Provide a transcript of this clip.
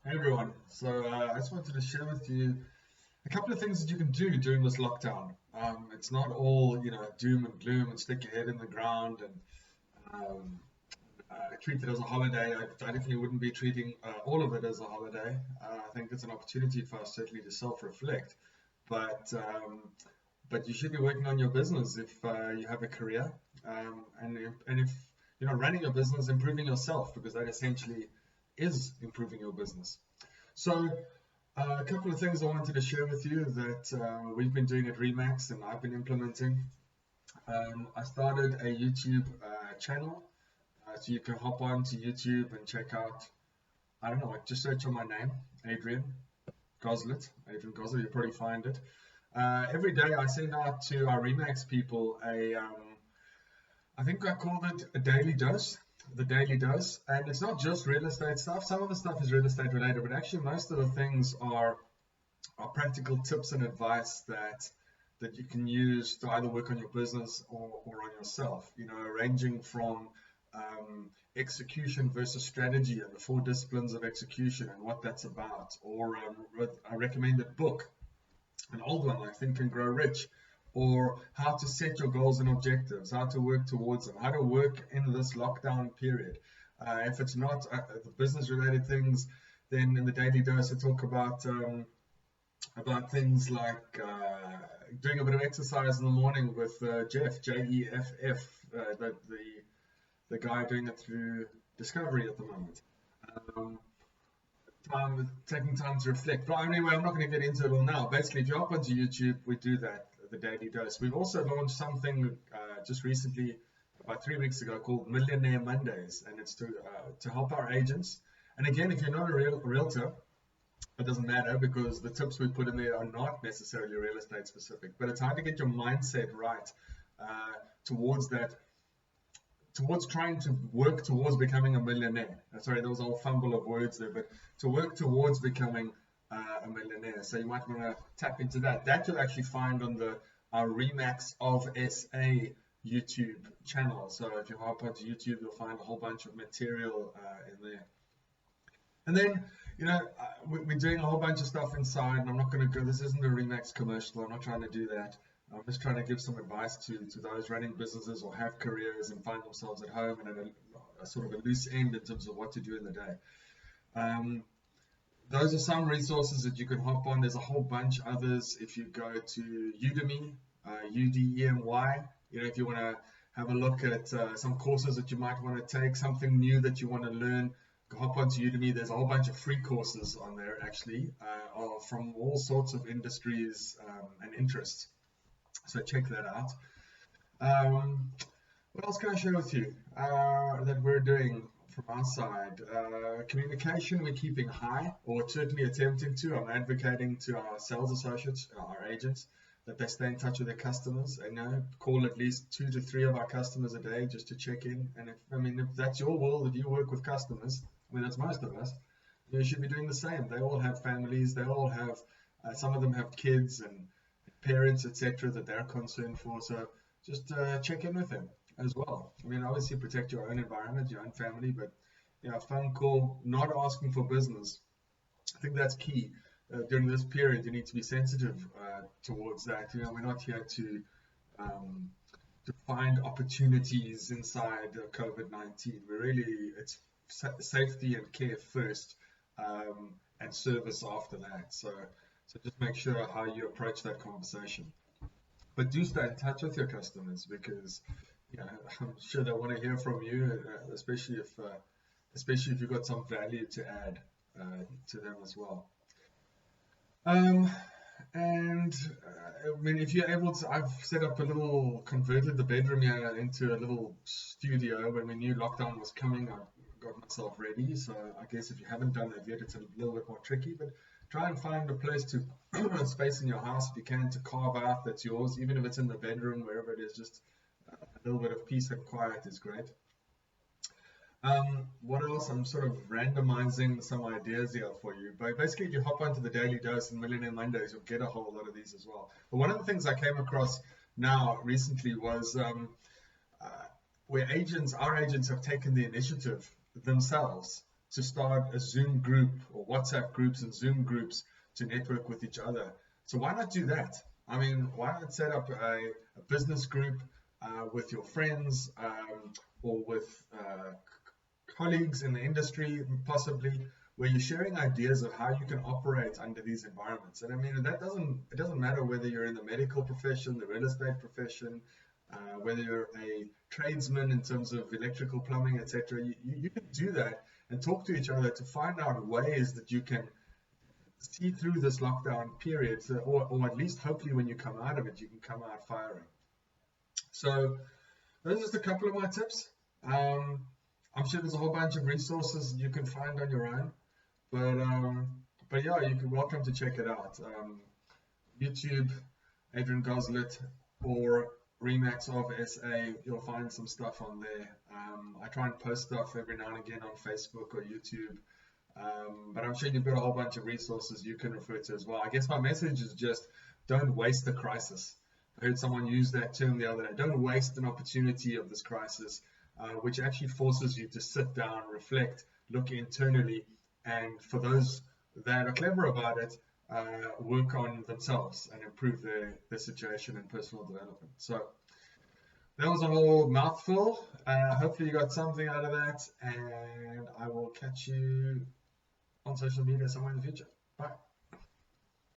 Hey everyone. I just wanted to share with you a couple of things that you can do during this lockdown. It's not all, doom and gloom and stick your head in the ground and um, treat it as a holiday. I definitely wouldn't be treating all of it as a holiday. I think it's an opportunity for us certainly to self-reflect, but but you should be working on your business if you have a career, and if running your business, improving yourself, because that essentially is improving your business. So, a couple of things I wanted to share with you that we've been doing at Remax and I've been implementing. I started a YouTube channel, so you can hop on to YouTube and check out, I don't know, like just search on my name, Adrian Adrian Goslet, you'll probably find it. Every day I send out to our Remax people I think I called it a daily dose, the daily dose. And it's not just real estate stuff. Some of the stuff is real estate related, but actually most of the things are practical tips and advice that you can use to either work on your business or on yourself. Ranging from execution versus strategy and the four disciplines of execution and what that's about, or a recommended book, an old one like Think and Grow Rich, or how to set your goals and objectives, how to work towards them, how to work in this lockdown period. If it's not the business related things, then in the daily dose I talk about things like doing a bit of exercise in the morning with Jeff, Jeff, the guy doing it through Discovery at the moment. Um, Taking time to reflect. But anyway, I'm not going to get into it all now. Basically, if you hop onto YouTube, we do that, the daily dose. We've also launched something just recently, about 3 weeks ago, called Millionaire Mondays, and it's to help our agents. And again, if you're not a realtor, it doesn't matter because the tips we put in there are not necessarily real estate specific. But it's how to get your mindset right uh, towards that, towards trying to work towards becoming a millionaire. Sorry, there was a whole fumble of words there, but to work towards becoming a millionaire. So you might want to tap into that. That you'll actually find on the our Remax of SA YouTube channel. So if you hop onto YouTube, you'll find a whole bunch of material in there. And then, we're doing a whole bunch of stuff inside, and I'm not going to go, this isn't a Remax commercial, I'm not trying to do that. I'm just trying to give some advice to those running businesses or have careers and find themselves at home and at a sort of a loose end in terms of what to do in the day. Um, those are some resources that you can hop on. There's a whole bunch others. If you go to Udemy, Udemy, if you want to have a look at some courses that you might want to take, something new that you want to learn, hop onto Udemy. There's a whole bunch of free courses on there actually, from all sorts of industries and interests. So check that out. What else can I share with you that we're doing from our side? Communication we're keeping high, or certainly attempting to. I'm advocating to our sales associates, our agents, that they stay in touch with their customers. Call at least 2 to 3 of our customers a day just to check in. And if that's your world, if you work with customers, that's most of us, you should be doing the same. They all have families. They all have, some of them have kids and parents, etc., that they're concerned for. So just check in with them as well. Obviously protect your own environment, your own family, but a phone call, not asking for business. I think that's key. During this period, you need to be sensitive towards that. We're not here to find opportunities inside COVID-19. It's safety and care first, and service after that. So just make sure how you approach that conversation. But do stay in touch with your customers because I'm sure they want to hear from you, especially if you've got some value to add to them as well. And if you're able to, I've set up converted the bedroom here into a little studio. When we knew lockdown was coming, I got myself ready. So I guess if you haven't done that yet, it's a little bit more tricky, but try and find a place to space in your house if you can to carve out that's yours, even if it's in the bedroom, wherever it is. Just a little bit of peace and quiet is great. What else? I'm sort of randomizing some ideas here for you. But basically, if you hop onto the Daily Dose and Millionaire Mondays, you'll get a whole lot of these as well. But one of the things I came across now recently was where our agents have taken the initiative themselves to start a Zoom group or WhatsApp groups and Zoom groups to network with each other. So why not do that? I mean, why not set up a business group with your friends or with colleagues in the industry, possibly, where you're sharing ideas of how you can operate under these environments. And I mean, it doesn't matter whether you're in the medical profession, the real estate profession, whether you're a tradesman in terms of electrical, plumbing, etc. You can do that and talk to each other to find out ways that you can see through this lockdown period, so, or at least hopefully when you come out of it, you can come out firing. So those are just a couple of my tips. I'm sure there's a whole bunch of resources you can find on your own, but yeah, you're welcome to check it out. YouTube, Adrian Goslet, or Remax of SA, you'll find some stuff on there. I try and post stuff every now and again on Facebook or YouTube, but I'm sure you've got a whole bunch of resources you can refer to as well. I guess my message is just don't waste the crisis. I heard someone use that term the other day. Don't waste an opportunity of this crisis, which actually forces you to sit down, reflect, look internally, and for those that are clever about it, work on themselves and improve their situation and personal development. So that was a whole mouthful. Hopefully you got something out of that, and I will catch you on social media somewhere in the future. Bye.